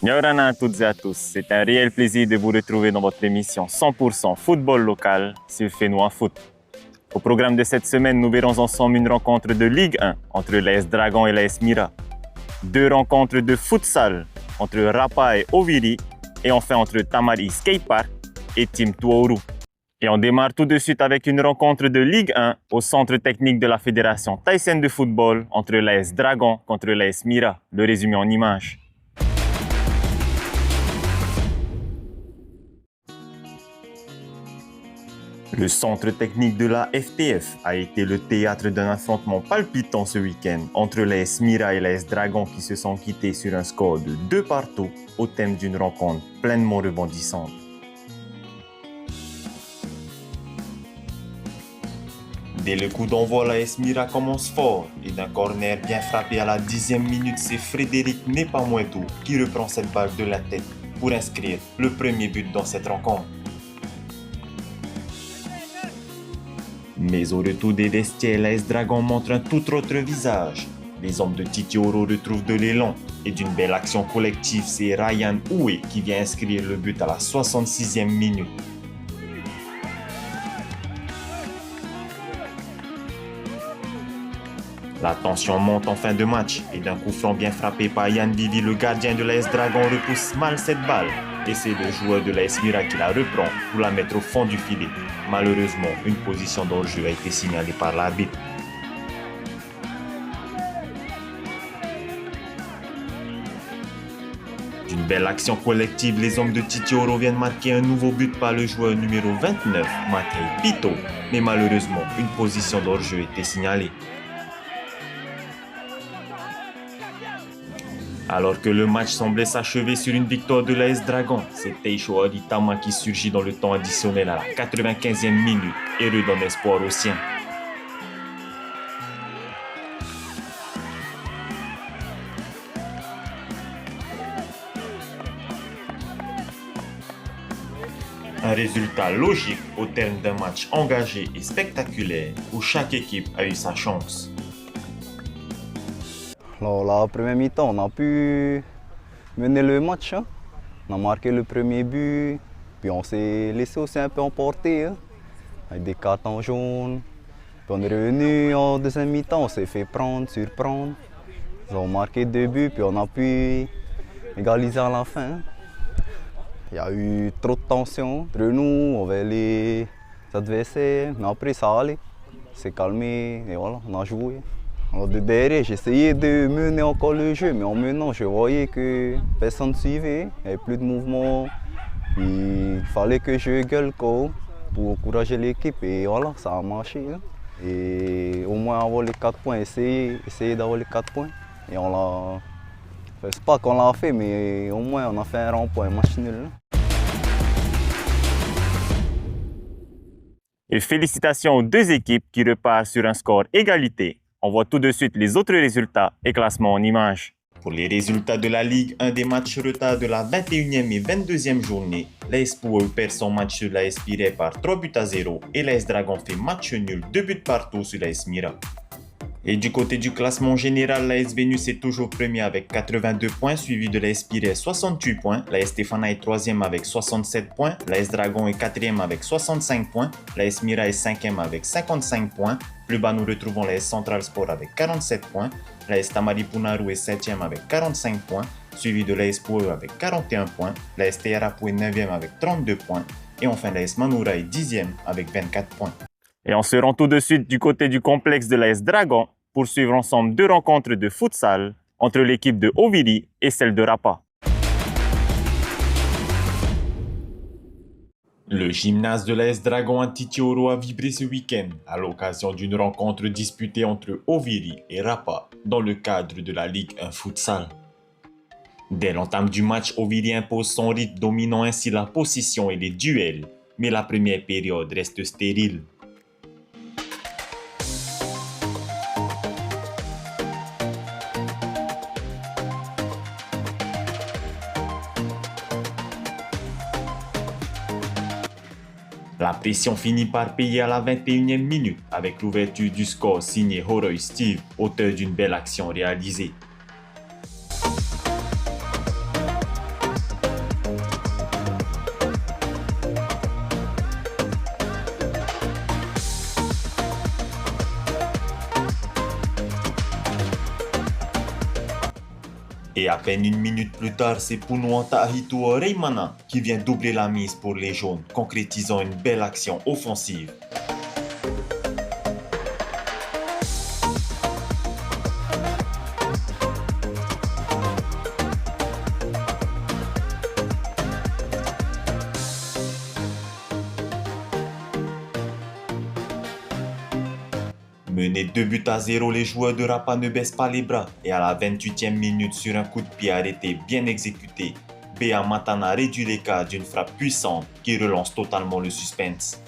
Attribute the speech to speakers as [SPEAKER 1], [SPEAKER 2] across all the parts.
[SPEAKER 1] Yorana à toutes et à tous, c'est un réel plaisir de vous retrouver dans votre émission 100% football local sur Fais-nous un foot. Au programme de cette semaine, nous verrons ensemble une rencontre de Ligue 1 entre l'AS Dragon et l'AS Mira. Deux rencontres de futsal entre Rapa et Oviri et enfin entre Tamari Skatepark et Team Tuoru. Et on démarre tout de suite avec une rencontre de Ligue 1 au centre technique de la Fédération thaïsienne de football entre l'AS Dragon contre l'AS Mira. Le résumé en images. Le centre technique de la FTF a été le théâtre d'un affrontement palpitant ce week-end entre l'AS Mira et l'AS Dragon qui se sont quittés sur un score de 2-2 au thème d'une rencontre pleinement rebondissante. Dès le coup d'envoi, l'AS Mira commence fort et d'un corner bien frappé à la 10e minute, c'est Frédéric Nepamueto qui reprend cette balle de la tête pour inscrire le premier but dans cette rencontre. Mais au retour des vestiaires, l'AS Dragon montre un tout autre visage. Les hommes de Titioro retrouvent de l'élan et d'une belle action collective, c'est Ryan Oué qui vient inscrire le but à la 66e minute. La tension monte en fin de match et d'un coup franc bien frappé par Yann Vivi, le gardien de l'AS Dragon repousse mal cette balle et c'est le joueur de l'AS Mira qui la reprend pour la mettre au fond du filet. Malheureusement, une position d'hors-jeu a été signalée par l'arbitre. D'une belle action collective, les hommes de Titioro viennent marquer un nouveau but par le joueur numéro 29, Matei Pito, mais malheureusement, une position d'hors-jeu a été signalée. Alors que le match semblait s'achever sur une victoire de l'AS Dragon, c'est Teisho Aritama qui surgit dans le temps additionnel à la 95e minute et redonne espoir aux siens. Un résultat logique au terme d'un match engagé et spectaculaire où chaque équipe a eu sa chance.
[SPEAKER 2] Alors, la première mi-temps, on a pu mener le match. Hein. On a marqué le premier but, puis on s'est laissé aussi un peu emporter, hein, avec des cartons jaunes. Puis on est revenu en deuxième mi-temps, on s'est fait surprendre. Ils ont marqué 2 buts, puis on a pu égaliser à la fin. Hein. Il y a eu trop de tension entre nous, envers les adversaires, mais après ça allait. C'est calmé et voilà, on a joué. Alors de derrière, j'essayais de mener encore le jeu, mais en menant, je voyais que personne ne suivait, il n'y avait plus de mouvement. Il fallait que je gueule pour encourager l'équipe et voilà, ça a marché. Hein. Et au moins avoir les 4 points, essayer d'avoir les 4 points. Et on l'a. C'est pas qu'on l'a fait, mais au moins on a fait un rond-point, un match nul. Hein.
[SPEAKER 1] Et félicitations aux deux équipes qui repartent sur un score égalité. On voit tout de suite les autres résultats et classements en images. Pour les résultats de la Ligue, un des matchs retard de la 21e et 22e journée, l'AS Puo perd son match sur l'AS Pirée par 3-0 et l'AS Dragon fait match nul 2 buts partout sur l'AS Mira. Et du côté du classement général, l'AS Vénus est toujours premier avec 82 points, suivi de l'AS Pirée 68 points, l'AS Stéphana est 3e avec 67 points, l'AS Dragon est 4e avec 65 points, l'AS Mira est 5e avec 55 points, plus bas nous retrouvons l'AS Central Sport avec 47 points, l'AS Tamari Punaru est 7e avec 45 points, suivi de l'AS Puo avec 41 points, l'AS Tearapu est 9e avec 32 points, et enfin l'AS Manura est 10e avec 24 points. Et on se rend tout de suite du côté du complexe de l'AS Dragon pour suivre ensemble 2 rencontres de futsal entre l'équipe de Oviri et celle de Rapa. Le gymnase de l'AS Dragon à Titioro a vibré ce week-end à l'occasion d'une rencontre disputée entre Oviri et Rapa dans le cadre de la Ligue 1 Futsal. Dès l'entame du match, Oviri impose son rythme, dominant ainsi la possession et les duels, mais la première période reste stérile. La pression finit par payer à la 21e minute avec l'ouverture du score signé Horoy Steve, auteur d'une belle action réalisée. Et à peine une minute plus tard, c'est Punuanta Ahitua Reimana qui vient doubler la mise pour les jaunes, concrétisant une belle action offensive. Menés 2-0, les joueurs de Rapa ne baissent pas les bras et à la 28e minute, sur un coup de pied arrêté bien exécuté, Bea Matana réduit l'écart d'une frappe puissante qui relance totalement le suspense.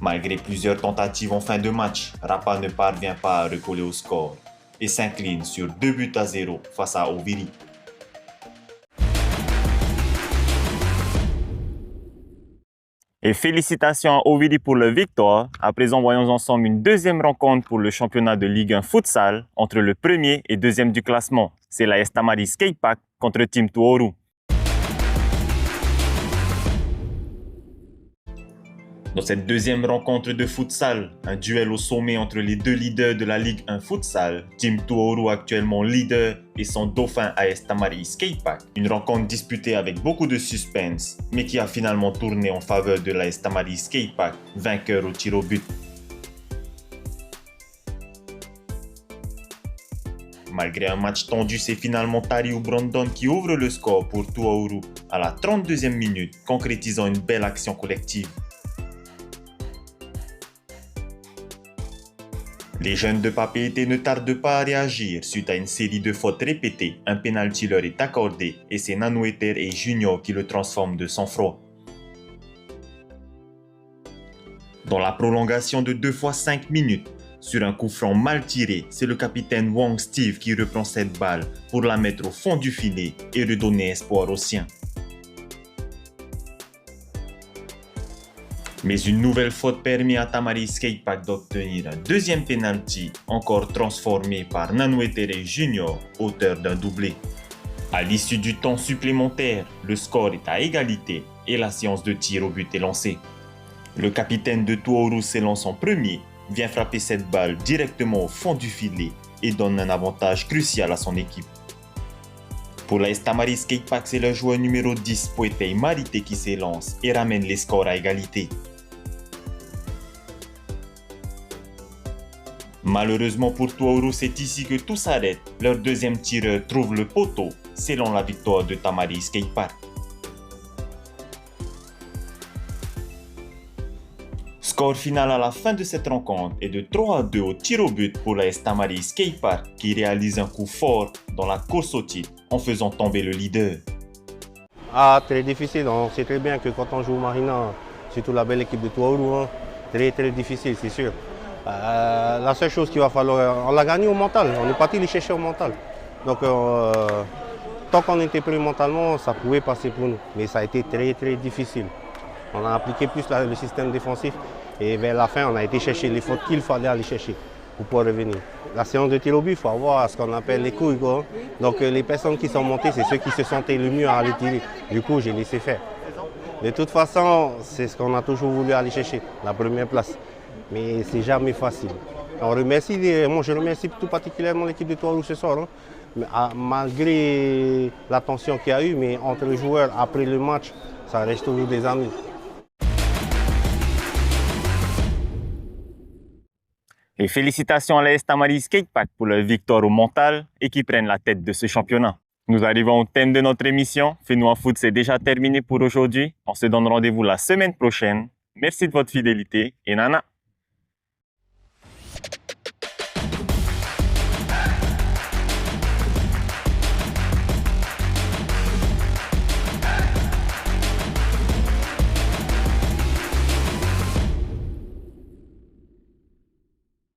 [SPEAKER 1] Malgré plusieurs tentatives en fin de match, Rapa ne parvient pas à recoller au score et s'incline sur 2-0 face à Oviri. Et félicitations à Oviri pour la victoire. À présent, voyons ensemble une deuxième rencontre pour le championnat de Ligue 1 Futsal entre le premier et deuxième du classement. C'est la Estamari Skatepark contre Team Tuoru. Dans cette deuxième rencontre de futsal, un duel au sommet entre les deux leaders de la Ligue 1 Futsal, Team Tuoru actuellement leader et son dauphin AS Tamari Skatepark. Une rencontre disputée avec beaucoup de suspense, mais qui a finalement tourné en faveur de l'AS Tamari Skatepark, vainqueur au tir au but. Malgré un match tendu, c'est finalement Tariu Brandon qui ouvre le score pour Tuoru à la 32e minute, concrétisant une belle action collective. Les jeunes de Papeete ne tardent pas à réagir suite à une série de fautes répétées. Un penalty leur est accordé et c'est Nanueter et Junior qui le transforment de sang-froid. Dans la prolongation de 2 fois 5 minutes, sur un coup franc mal tiré, c'est le capitaine Wang Steve qui reprend cette balle pour la mettre au fond du filet et redonner espoir aux siens. Mais une nouvelle faute permet à Tamari Skatepark d'obtenir un deuxième penalty, encore transformé par Nanuetere Junior, auteur d'un doublé. À l'issue du temps supplémentaire, le score est à égalité et la séance de tir au but est lancée. Le capitaine de Tuoru s'élance en premier, vient frapper cette balle directement au fond du filet et donne un avantage crucial à son équipe. Pour la Tamari Skatepark, c'est le joueur numéro 10, Poetei Marite, qui s'élance et ramène les scores à égalité. Malheureusement pour Tuoru, c'est ici que tout s'arrête. Leur deuxième tireur trouve le poteau, scellant la victoire de Tamari Skatepark. Score final à la fin de cette rencontre est de 3-2 au tir au but pour la Tamari Skatepark qui réalise un coup fort dans la course au titre en faisant tomber le leader.
[SPEAKER 3] Ah, très difficile. On sait très bien que quand on joue au Marina, surtout la belle équipe de Tuoru, très difficile, c'est sûr. La seule chose qu'il va falloir, on l'a gagné au mental, on est parti les chercher au mental. Donc tant qu'on était prêt mentalement, ça pouvait passer pour nous. Mais ça a été très difficile. On a appliqué plus le système défensif et vers la fin, on a été chercher les fautes qu'il fallait aller chercher pour pouvoir revenir. La séance de tir au but, il faut avoir ce qu'on appelle les couilles. Donc les personnes qui sont montées, c'est ceux qui se sentaient le mieux à aller tirer. Du coup, j'ai laissé faire. De toute façon, c'est ce qu'on a toujours voulu aller chercher, la première place. Mais c'est jamais facile. On remercie, moi je remercie tout particulièrement l'équipe de Tuoru ce soir. Malgré la tension qu'il y a eu, mais entre les joueurs après le match, ça reste toujours des amis.
[SPEAKER 1] Et félicitations à la Tamari Skatepark pour leur victoire au mental et qui prennent la tête de ce championnat. Nous arrivons au thème de notre émission. Fais-nous en foot, c'est déjà terminé pour aujourd'hui. On se donne rendez-vous la semaine prochaine. Merci de votre fidélité et nana.